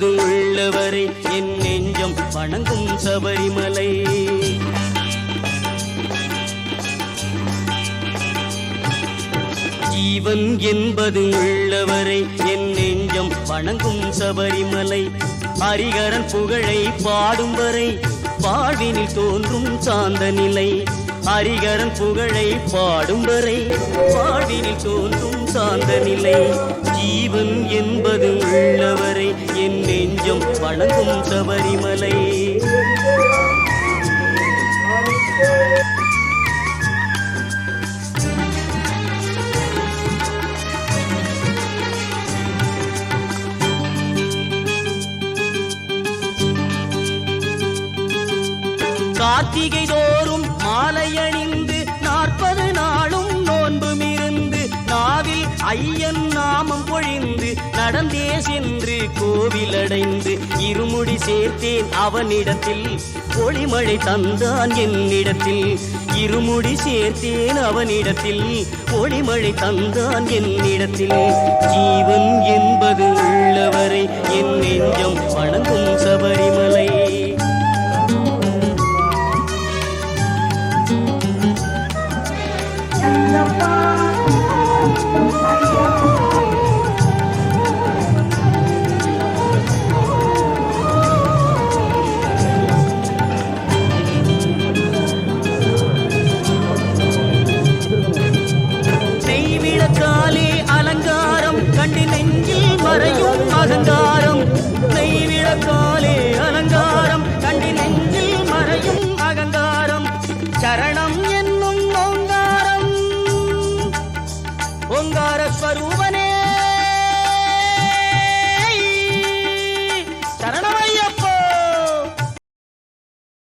என்பது உள்ளவரை என் நெஞ்சம் வணங்கும் சபரிமலை. ஜீவன் என்பது உள்ளவரை என் நெஞ்சம் வணங்கும் சபரிமலை. ஹரிகரன் புகழை பாடும் வரை வாழ்வினில் தோன்றும் சாந்த நிலை. ஹரிகரன் புகழை பாடும் வரை வாழ்வினில் தோன்றும் சாந்த நிலை. ஜீவன் என்பது உள்ளவரை என் நெஞ்சம் வணங்கும் சபரிமலை. கார்த்திகை தோறும் மாலை அணிந்து 40 நாளும் நோன்பும் இருந்து நாவில் ஐயன் நாமம் பொழிந்து நடந்தே சென்று கோவில் அடைந்து இருமுடி சேர்த்தேன் அவனிடத்தில் ஒளிமழை தந்தான் என்னிடத்தில். இருமுடி சேர்த்தேன் அவனிடத்தில் ஒளிமழை தந்தான் என்னிடத்தில். ஜீவன் என்பது உள்ளவரை என் நெஞ்சம் வணங்கும் சபரிமலை. நெய்விளக்காலே அலங்காரம் கண்டு நெஞ்சில் மறையும் அகங்காரம். நெய்விளக்காலே அலங்காரம் கண்டு நெஞ்சில் மறையும் அகங்காரம். சரணம் என்னும் ஓங்காரம் ஓங்கார ஸ்வரூபனே